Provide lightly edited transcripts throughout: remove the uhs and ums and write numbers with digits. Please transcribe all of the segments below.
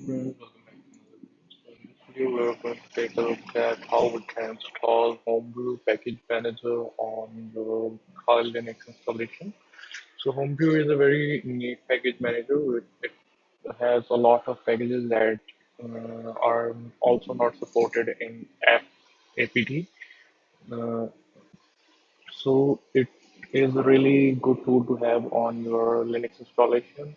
friends, welcome back to another video. So in this video, we're going to take a look at how we can install Homebrew Package Manager on your Kali Linux installation. So Homebrew is a very neat package manager. It has a lot of packages that are also not supported in apt. Uh, so it is a really good tool to have on your Linux installation.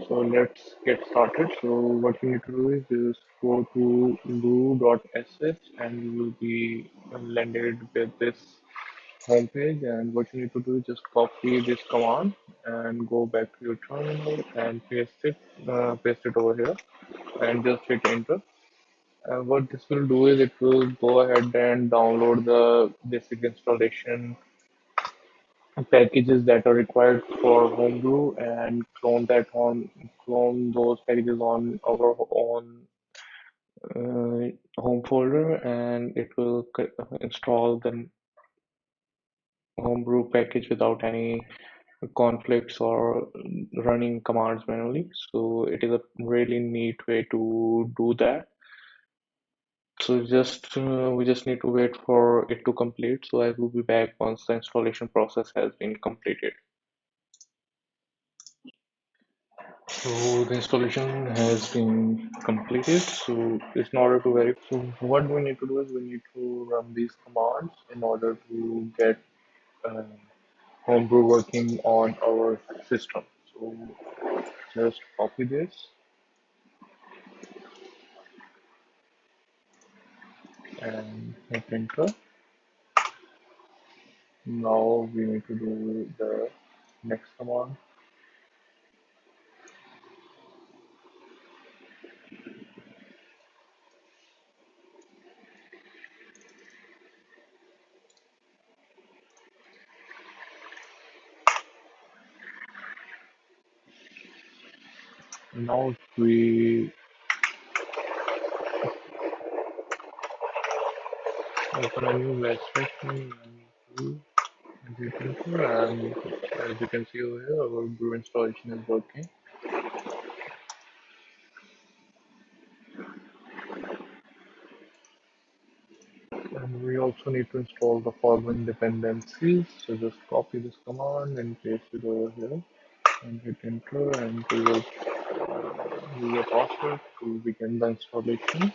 So let's get started. So what you need to do is just go to guru.sh and you will be landed with this homepage. And what you need to do is just copy this command and go back to your terminal and paste it over here and just hit enter. And what this will do is it will go ahead and download the basic installation packages that are required for Homebrew and clone those packages on our own home folder, and it will install the Homebrew package without any conflicts or running commands manually. So it is a really neat way to do that. So just we just need to wait for it to complete. So I will be back once the installation process has been completed. So the installation has been completed. So in order to verify, so what we need to do is we need to run these commands in order to get uh, Homebrew working on our system. So just copy this and hit enter. Now we need to do the next command. Now we open a new web section and hit enter, and as you can see over here, our brew installation is working. And we also need to install the following dependencies. So just copy this command and paste it over here and hit enter, and we will use a password to begin the installation.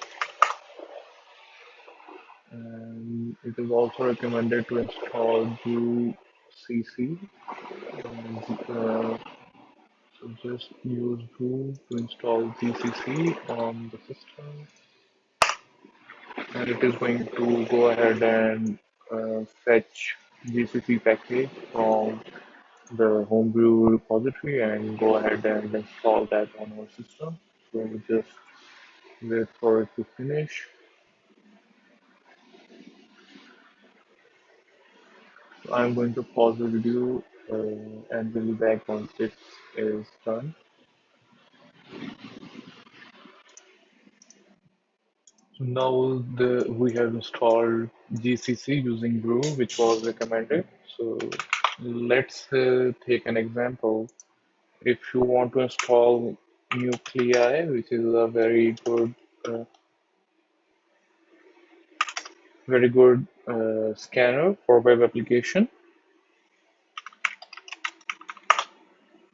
And it is also recommended to install GCC. So just use brew to install GCC on the system, and it is going to go ahead and fetch GCC package from the Homebrew repository and go ahead and install that on our system. So we just wait for it to finish. So I'm going to pause the video and we'll be back once this is done. So now we have installed GCC using Brew, which was recommended. So let's take an example. If you want to install Nuclei, which is a uh, very good scanner for web application.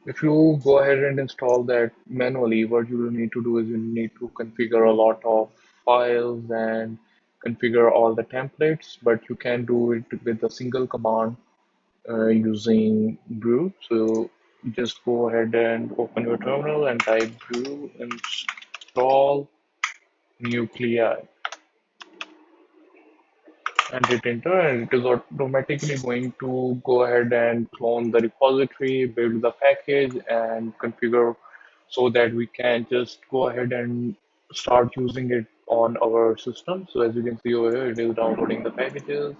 If you go ahead and install that manually, what you will need to do is you need to configure a lot of files and configure all the templates, but you can do it with a single command using brew. So you just go ahead and open your terminal and type brew install nuclei and hit enter, and it is automatically going to go ahead and clone the repository, build the package, and configure so that we can just go ahead and start using it on our system. So as you can see over here, it is downloading the packages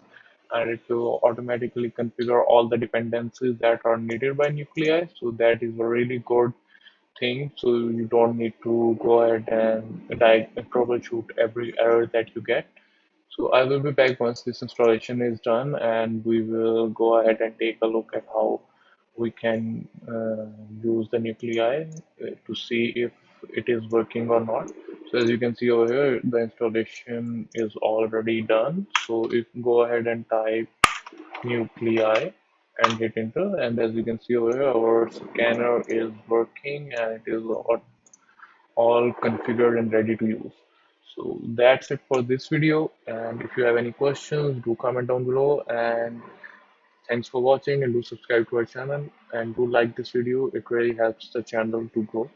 and it will automatically configure all the dependencies that are needed by Nuclei. So that is a really good thing. So you don't need to go ahead and troubleshoot every error that you get. So I will be back once this installation is done, and we will go ahead and take a look at how we can use the nuclei to see if it is working or not. So as you can see over here, the installation is already done. So if go ahead and type nuclei and hit enter, and as you can see over here, our scanner is working and it is all configured and ready to use. So that's it for this video, and if you have any questions, do comment down below. And thanks for watching, and do subscribe to our channel and do like this video. It really helps the channel to grow.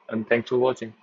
And thanks for watching.